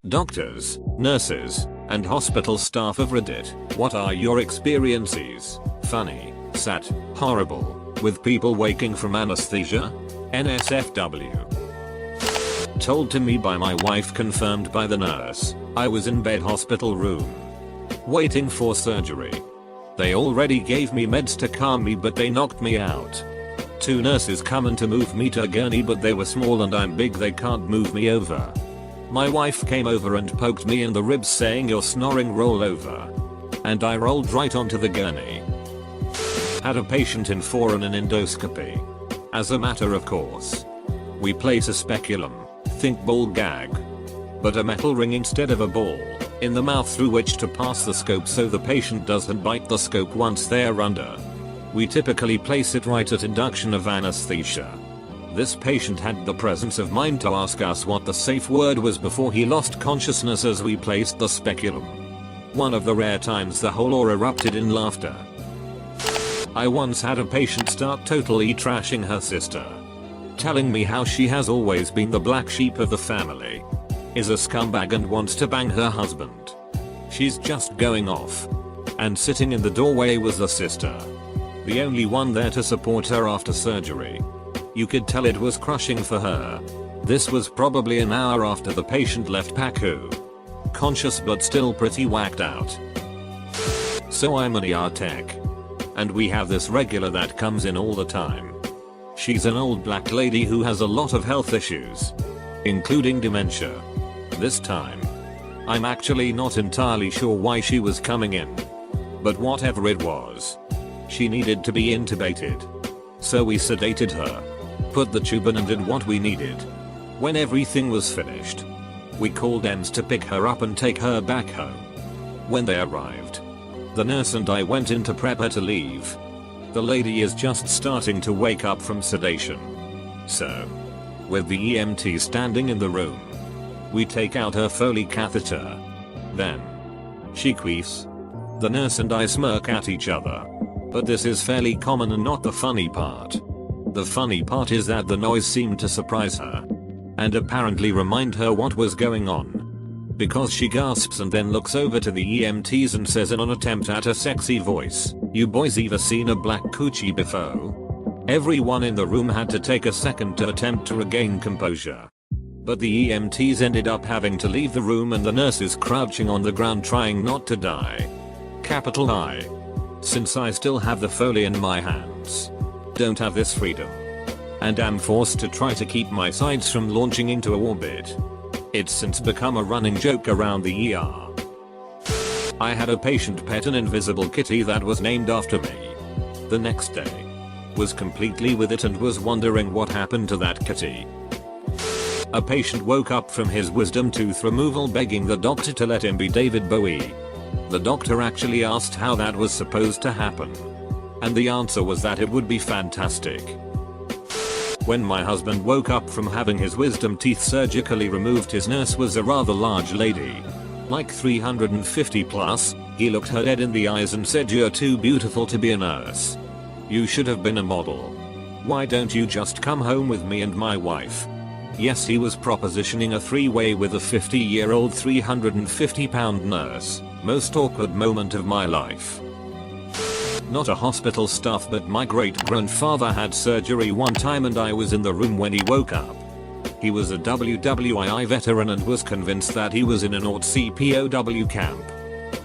Doctors, nurses, and hospital staff of Reddit, what are your experiences? Funny, sad, horrible, with people waking from anesthesia? NSFW. Told to me by my wife, confirmed by the nurse. I was in bed, hospital room, waiting for surgery. They already gave me meds to calm me, but they knocked me out. Two nurses come in to move me to a gurney, but they were small and I'm big, they can't move me over. My wife came over and poked me in the ribs saying, "You're snoring, roll over." And I rolled right onto the gurney. Had a patient in for an endoscopy. As a matter of course, we place a speculum, think ball gag, but a metal ring instead of a ball, in the mouth through which to pass the scope so the patient doesn't bite the scope once they're under. We typically place it right at induction of anesthesia. This patient had the presence of mind to ask us what the safe word was before he lost consciousness as we placed the speculum. One of the rare times the whole floor erupted in laughter. I once had a patient start totally trashing her sister, telling me how she has always been the black sheep of the family, is a scumbag and wants to bang her husband. She's just going off. And sitting in the doorway was the sister, the only one there to support her after surgery. You could tell it was crushing for her. This was probably an hour after the patient left PACU. Conscious but still pretty whacked out. So I'm an ER tech. And we have this regular that comes in all the time. She's an old black lady who has a lot of health issues, including dementia. This time, I'm actually not entirely sure why she was coming in. But whatever it was, she needed to be intubated. So we sedated her, put the tube in and did what we needed. When everything was finished, we called EMS to pick her up and take her back home. When they arrived, the nurse and I went in to prep her to leave. The lady is just starting to wake up from sedation. So, with the EMT standing in the room, we take out her Foley catheter. Then, she queefs. The nurse and I smirk at each other. But this is fairly common and not the funny part. The funny part is that the noise seemed to surprise her, and apparently remind her what was going on. Because she gasps and then looks over to the EMTs and says in an attempt at a sexy voice, "You boys ever seen a black coochie before?" Everyone in the room had to take a second to attempt to regain composure. But the EMTs ended up having to leave the room and the nurse is crouching on the ground trying not to die. Capital I. Since I still have the Foley in my hands, don't have this freedom, and am forced to try to keep my sides from launching into orbit. It's since become a running joke around the ER. I had a patient pet an invisible kitty that was named after me. The next day, was completely with it and was wondering what happened to that kitty. A patient woke up from his wisdom tooth removal begging the doctor to let him be David Bowie. The doctor actually asked how that was supposed to happen. And the answer was that it would be fantastic. When my husband woke up from having his wisdom teeth surgically removed, his nurse was a rather large lady, like 350 plus. He looked her dead in the eyes and said, "You're too beautiful to be a nurse. You should have been a model. Why don't you just come home with me and my wife?" Yes, he was propositioning a three-way with a 50-year-old 350-pound nurse. Most awkward moment of my life. Not a hospital staff, but my great-grandfather had surgery one time and I was in the room when he woke up. He was a WWII veteran and was convinced that he was in an old CPOW camp.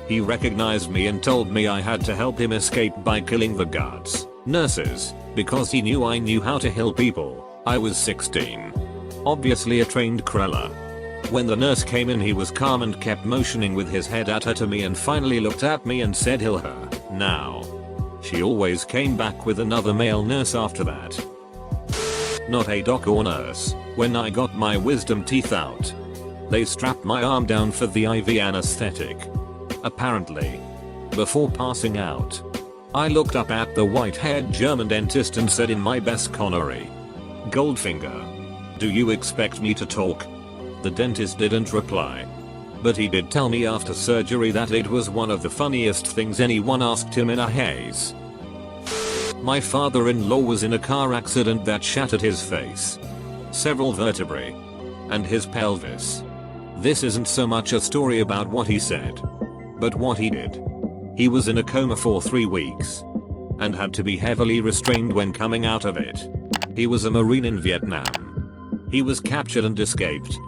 He recognized me and told me I had to help him escape by killing the guards, nurses, because he knew I knew how to heal people. I was 16. Obviously a trained crawler. When the nurse came in, he was calm and kept motioning with his head at her to me and finally looked at me and said, "Heal her, now." She always came back with another male nurse after that. Not a doc or nurse. When I got my wisdom teeth out, they strapped my arm down for the IV anesthetic. Apparently, before passing out, I looked up at the white-haired German dentist and said in my best Connery, "Goldfinger, do you expect me to talk?" The dentist didn't reply, but he did tell me after surgery that it was one of the funniest things anyone asked him in a haze. My father-in-law was in a car accident that shattered his face, several vertebrae, and his pelvis. This isn't so much a story about what he said, but what he did. He was in a coma for 3 weeks and had to be heavily restrained when coming out of it. He was a Marine in Vietnam. He was captured and escaped,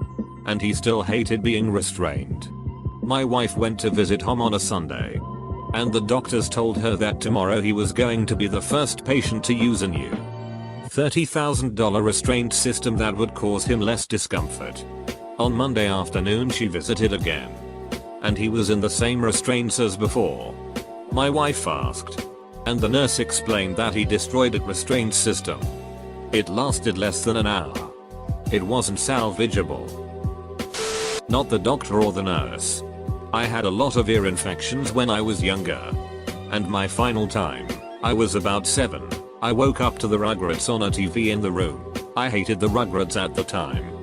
and he still hated being restrained. My wife went to visit him on a Sunday, and the doctors told her that tomorrow he was going to be the first patient to use a new $30,000 restraint system that would cause him less discomfort. On Monday afternoon she visited again, and he was in the same restraints as before. My wife asked, and the nurse explained that he destroyed the restraint system. It lasted less than an hour. It wasn't salvageable. Not the doctor or the nurse. I had a lot of ear infections when I was younger. And my final time, I was about 7. I woke up to the Rugrats on a TV in the room. I hated the Rugrats at the time.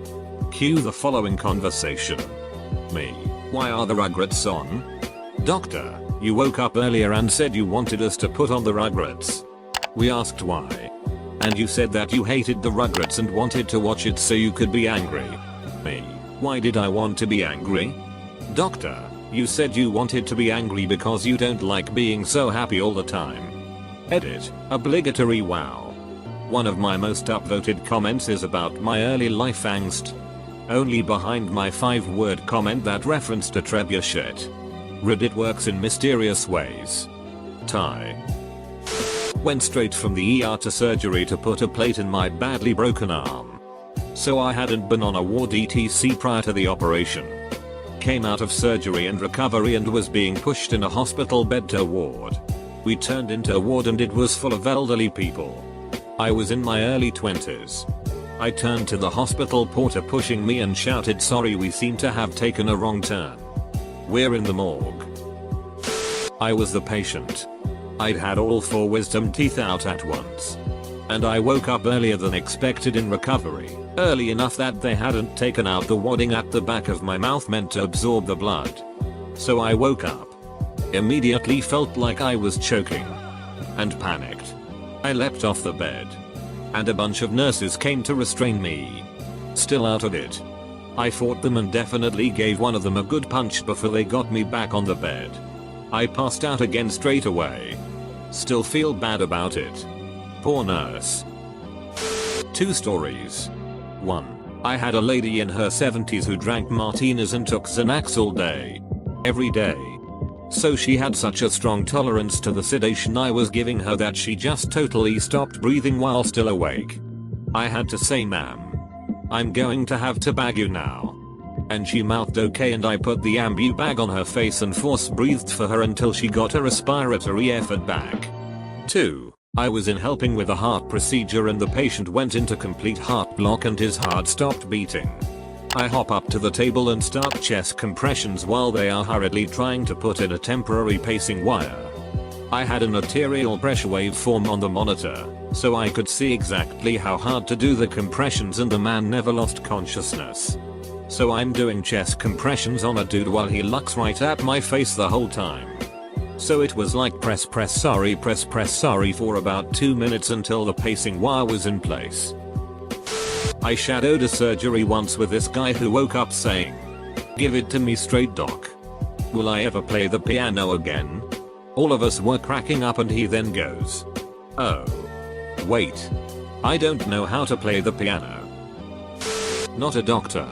Cue the following conversation. Me. Why are the Rugrats on? Doctor, you woke up earlier and said you wanted us to put on the Rugrats. We asked why. And you said that you hated the Rugrats and wanted to watch it so you could be angry. Me. Why did I want to be angry? Doctor, you said you wanted to be angry because you don't like being so happy all the time. Edit. Obligatory wow. One of my most upvoted comments is about my early life angst. Only behind my 5-word comment that referenced a trebuchet. Reddit works in mysterious ways. Tie. Went straight from the ER to surgery to put a plate in my badly broken arm. So I hadn't been on a ward etc prior to the operation. Came out of surgery and recovery and was being pushed in a hospital bed to a ward. We turned into a ward and it was full of elderly people. I was in my early 20s. I turned to the hospital porter pushing me and shouted, "Sorry, we seem to have taken a wrong turn. We're in the morgue." I was the patient. I'd had all 4 wisdom teeth out at once. And I woke up earlier than expected in recovery, early enough that they hadn't taken out the wadding at the back of my mouth meant to absorb the blood. So I woke up. Immediately felt like I was choking. And panicked. I leapt off the bed. And a bunch of nurses came to restrain me. Still out of it. I fought them and definitely gave one of them a good punch before they got me back on the bed. I passed out again straight away. Still feel bad about it. Poor nurse. 2 stories. 1. I had a lady in her 70s who drank martinis and took Xanax all day. Every day. So she had such a strong tolerance to the sedation I was giving her that she just totally stopped breathing while still awake. I had to say, "Ma'am, I'm going to have to bag you now." And she mouthed okay and I put the ambu bag on her face and force breathed for her until she got a respiratory effort back. 2. I was in helping with a heart procedure and the patient went into complete heart block and his heart stopped beating. I hop up to the table and start chest compressions while they are hurriedly trying to put in a temporary pacing wire. I had an arterial pressure waveform on the monitor, so I could see exactly how hard to do the compressions and the man never lost consciousness. So I'm doing chest compressions on a dude while he looks right at my face the whole time. So it was like press sorry for about 2 minutes until the pacing wire was in place. I shadowed a surgery once with this guy who woke up saying, "Give it to me straight, doc. Will I ever play the piano again?" All of us were cracking up and he then goes, "Oh. Wait. I don't know how to play the piano." Not a doctor.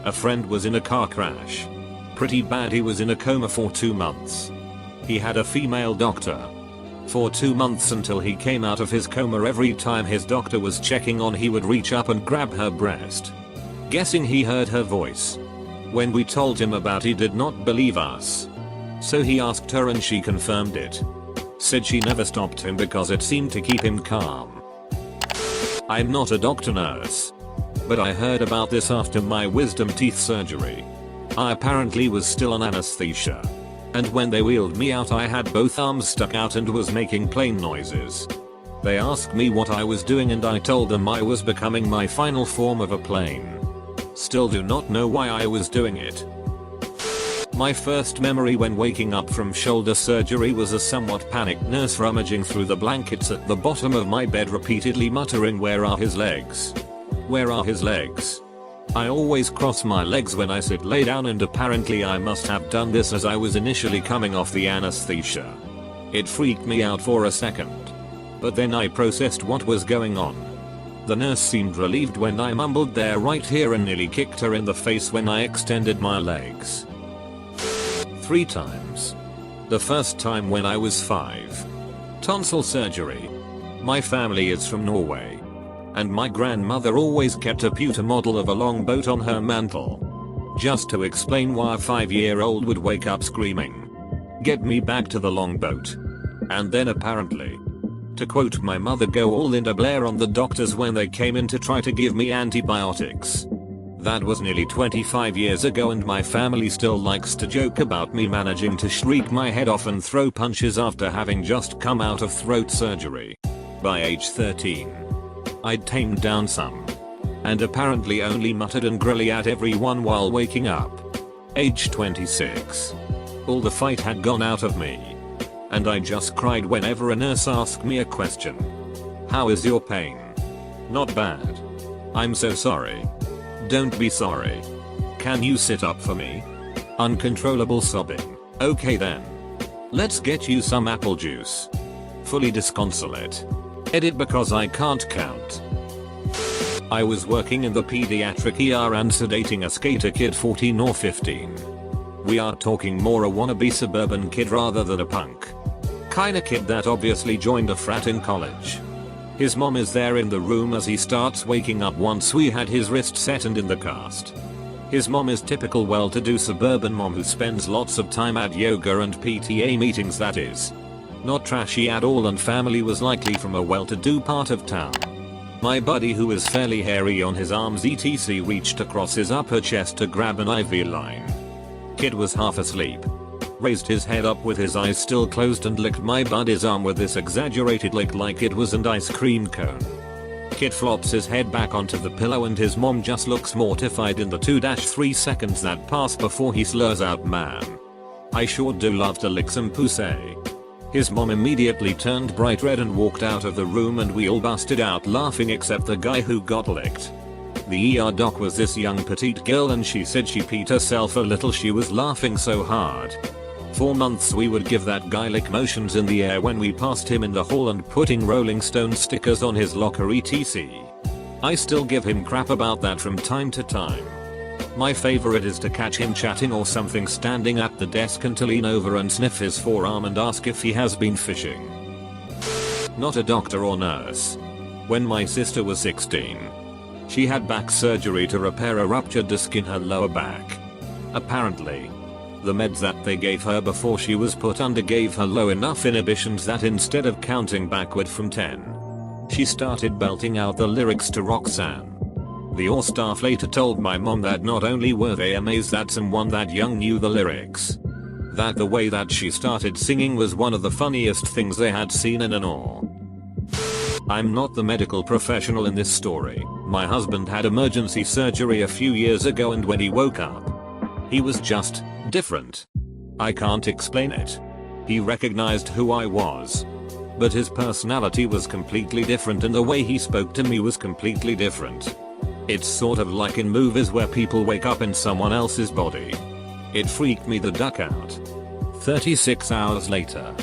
A friend was in a car crash. Pretty bad, he was in a coma for 2 months. He had a female doctor. For 2 months until he came out of his coma, every time his doctor was checking on he would reach up and grab her breast. Guessing he heard her voice. When we told him about it, he did not believe us. So he asked her and she confirmed it. Said she never stopped him because it seemed to keep him calm. I'm not a doctor nurse. But I heard about this after my wisdom teeth surgery. I apparently was still on anesthesia. And when they wheeled me out I had both arms stuck out and was making plane noises. They asked me what I was doing and I told them I was becoming my final form of a plane. Still do not know why I was doing it. My first memory when waking up from shoulder surgery was a somewhat panicked nurse rummaging through the blankets at the bottom of my bed repeatedly muttering, "Where are his legs? Where are his legs?" I always cross my legs when I lay down, and apparently I must have done this as I was initially coming off the anesthesia. It freaked me out for a second. But then I processed what was going on. The nurse seemed relieved when I mumbled "there right here" and nearly kicked her in the face when I extended my legs. 3 times. The first time when I was 5. Tonsil surgery. My family is from Norway. And my grandmother always kept a pewter model of a longboat on her mantle. Just to explain why a 5-year-old would wake up screaming, "Get me back to the longboat." And then apparently, to quote my mother, go all into Blair on the doctors when they came in to try to give me antibiotics. That was nearly 25 years ago, and my family still likes to joke about me managing to shriek my head off and throw punches after having just come out of throat surgery. By age 13, I'd tamed down some. And apparently only muttered angrily at everyone while waking up. Age 26. All the fight had gone out of me. And I just cried whenever a nurse asked me a question. "How is your pain?" "Not bad." "I'm so sorry." "Don't be sorry." "Can you sit up for me?" Uncontrollable sobbing. "Okay then. Let's get you some apple juice." Fully disconsolate. Edit because I can't count. I was working in the pediatric ER and sedating a skater kid 14 or 15. We are talking more a wannabe suburban kid rather than a punk kinda kid that obviously joined a frat in college. His mom is there in the room as he starts waking up once we had his wrist set and in the cast. His mom is typical well-to-do suburban mom who spends lots of time at yoga and PTA meetings, that is. Not trashy at all, and family was likely from a well-to-do part of town. My buddy, who is fairly hairy on his arms etc, reached across his upper chest to grab an IV line. Kid was half asleep. Raised his head up with his eyes still closed and licked my buddy's arm with this exaggerated lick like it was an ice cream cone. Kid flops his head back onto the pillow and his mom just looks mortified in the 2-3 seconds that pass before he slurs out, "Man, I sure do love to lick some pussy." His mom immediately turned bright red and walked out of the room, and we all busted out laughing except the guy who got licked. The ER doc was this young petite girl, and she said she peed herself a little, she was laughing so hard. For months we would give that guy lick motions in the air when we passed him in the hall and putting Rolling Stone stickers on his locker etc. I still give him crap about that from time to time. My favorite is to catch him chatting or something standing at the desk and to lean over and sniff his forearm and ask if he has been fishing. Not a doctor or nurse. When my sister was 16, she had back surgery to repair a ruptured disc in her lower back. Apparently, the meds that they gave her before she was put under gave her low enough inhibitions that instead of counting backward from 10, she started belting out the lyrics to Roxanne. The ER staff later told my mom that not only were they amazed that someone that young knew the lyrics, that the way that she started singing was one of the funniest things they had seen in an ER. I'm not the medical professional in this story. My husband had emergency surgery a few years ago, and when he woke up, he was just different. I can't explain it. He recognized who I was, but his personality was completely different and the way he spoke to me was completely different. It's sort of like in movies where people wake up in someone else's body. It freaked me the duck out. 36 hours later,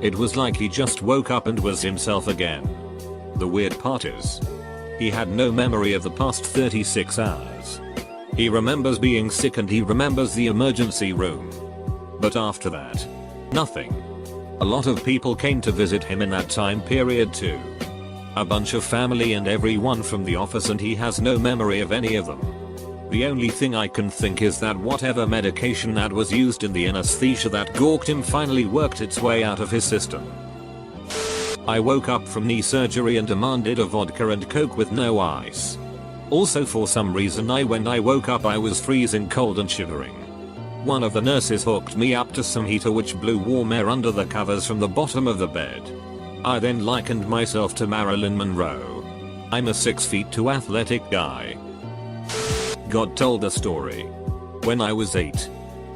it was like he just woke up and was himself again. The weird part is, he had no memory of the past 36 hours. He remembers being sick and he remembers the emergency room. But after that, nothing. A lot of people came to visit him in that time period too. A bunch of family and everyone from the office, and he has no memory of any of them. The only thing I can think is that whatever medication that was used in the anesthesia that gawked him finally worked its way out of his system. I woke up from knee surgery and demanded a vodka and coke with no ice. Also, for some reason when I woke up I was freezing cold and shivering. One of the nurses hooked me up to some heater which blew warm air under the covers from the bottom of the bed. I then likened myself to Marilyn Monroe. I'm a 6'2" athletic guy. God told a story. When I was 8,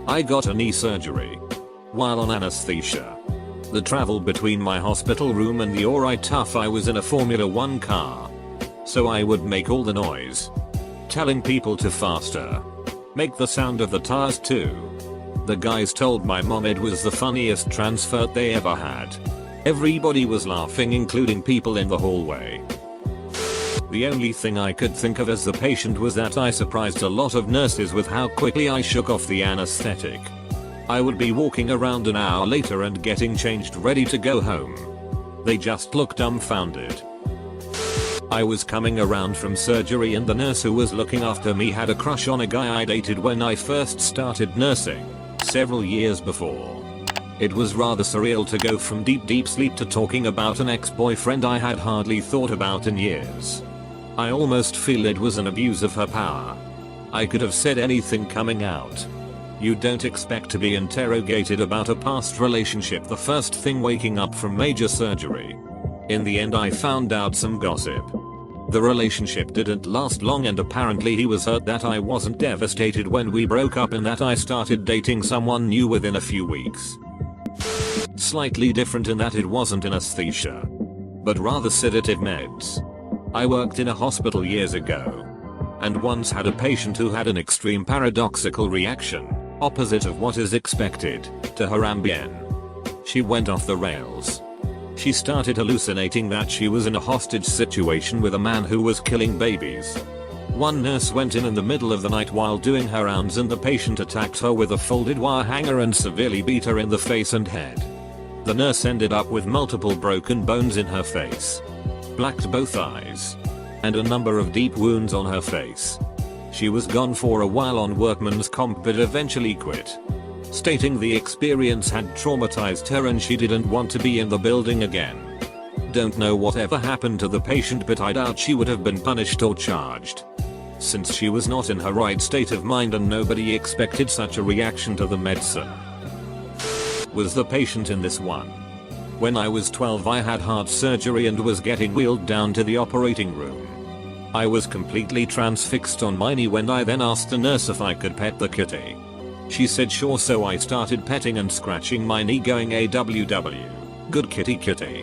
I got a knee surgery. While on anesthesia, the travel between my hospital room and the alright tough, I was in a Formula 1 car. So I would make all the noise. telling people to faster. Make the sound of the tires too. The guys told my mom it was the funniest transfer they ever had. Everybody was laughing, including people in the hallway. The only thing I could think of as the patient was that I surprised a lot of nurses with how quickly I shook off the anesthetic. I would be walking around an hour later and getting changed ready to go home. They just looked dumbfounded. I was coming around from surgery and the nurse who was looking after me had a crush on a guy I dated when I first started nursing, several years before. It was rather surreal to go from deep sleep to talking about an ex-boyfriend I had hardly thought about in years. I almost feel it was an abuse of her power. I could have said anything coming out. You don't expect to be interrogated about a past relationship the first thing waking up from major surgery. In the end I found out some gossip. The relationship didn't last long and apparently he was hurt that I wasn't devastated when we broke up and that I started dating someone new within a few weeks. Slightly different in that it wasn't anesthesia, but rather sedative meds. I worked in a hospital years ago and once had a patient who had an extreme paradoxical reaction, opposite of what is expected, to her Ambien. She went off the rails. She started hallucinating that she was in a hostage situation with a man who was killing babies. One nurse went in the middle of the night while doing her rounds and the patient attacked her with a folded wire hanger and severely beat her in the face and head. The nurse ended up with multiple broken bones in her face, blacked both eyes, and a number of deep wounds on her face. She was gone for a while on workman's comp but eventually quit, stating the experience had traumatized her and she didn't want to be in the building again. Don't know whatever happened to the patient but I doubt she would have been punished or charged, since she was not in her right state of mind and nobody expected such a reaction to the medicine. Was the patient in this one? When I was 12 I had heart surgery and was getting wheeled down to the operating room. I was completely transfixed on my knee when I then asked the nurse if I could pet the kitty. She said sure, so I started petting and scratching my knee going AWW. Good kitty kitty.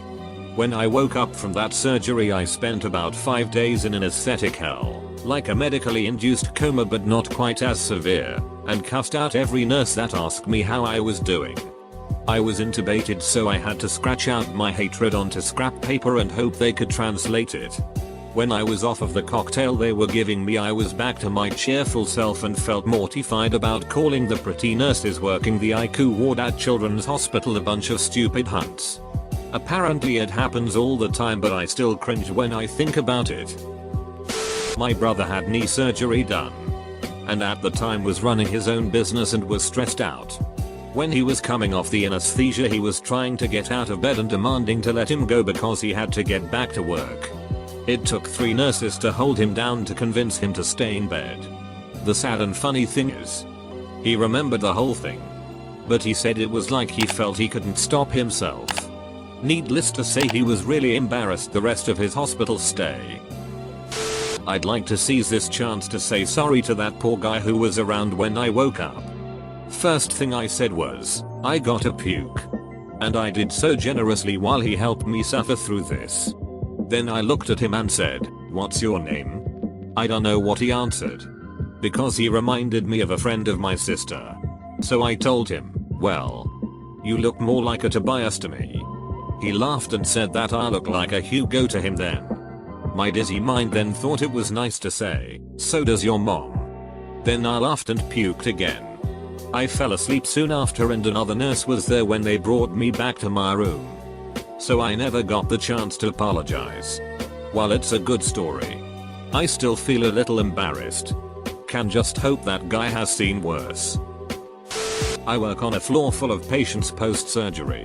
When I woke up from that surgery I spent about 5 days in anesthetic hell, like a medically induced coma but not quite as severe, and cussed out every nurse that asked me how I was doing. I was intubated so I had to scratch out my hatred onto scrap paper and hope they could translate it. When I was off of the cocktail they were giving me I was back to my cheerful self and felt mortified about calling the pretty nurses working the ICU ward at Children's Hospital a bunch of stupid hunts. Apparently it happens all the time but I still cringe when I think about it. My brother had knee surgery done, and at the time was running his own business and was stressed out. When he was coming off the anesthesia he was trying to get out of bed and demanding to let him go because he had to get back to work. It took 3 nurses to hold him down to convince him to stay in bed. The sad and funny thing is, he remembered the whole thing, but he said it was like he felt he couldn't stop himself. Needless to say he was really embarrassed the rest of his hospital stay. I'd like to seize this chance to say sorry to that poor guy who was around when I woke up. First thing I said was, I gotta puke. And I did so generously while he helped me suffer through this. Then I looked at him and said, "What's your name?" I don't know what he answered, because he reminded me of a friend of my sister. So I told him, "Well, you look more like a Tobias to me." He laughed and said that I look like a Hugo to him then. My dizzy mind then thought it was nice to say, "So does your mom." Then I laughed and puked again. I fell asleep soon after and another nurse was there when they brought me back to my room. So I never got the chance to apologize. While it's a good story, I still feel a little embarrassed. Can just hope that guy has seen worse. I work on a floor full of patients post-surgery.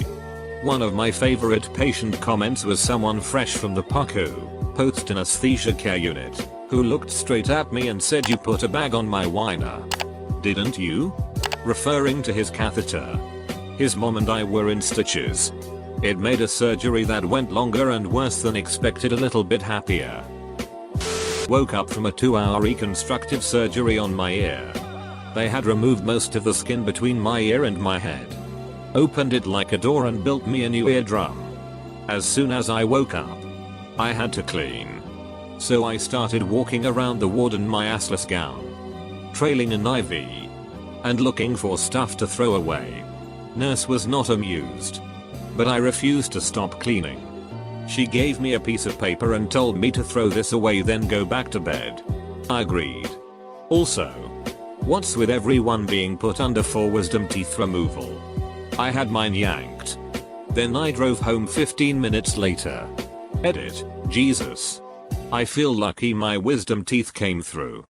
One of my favorite patient comments was someone fresh from the PUCU, post-anesthesia care unit, who looked straight at me and said, "You put a bag on my whiner. Didn't you?" Referring to his catheter. His mom and I were in stitches. It made a surgery that went longer and worse than expected a little bit happier. Woke up from a 2-hour reconstructive surgery on my ear. They had removed most of the skin between my ear and my head, opened it like a door and built me a new eardrum. As soon as I woke up, I had to clean. So I started walking around the ward in my assless gown, trailing an IV, and looking for stuff to throw away. Nurse was not amused, but I refused to stop cleaning. She gave me a piece of paper and told me to throw this away then go back to bed. I agreed. Also, what's with everyone being put under for wisdom teeth removal? I had mine yanked. Then I drove home 15 minutes later. Edit, Jesus. I feel lucky my wisdom teeth came through.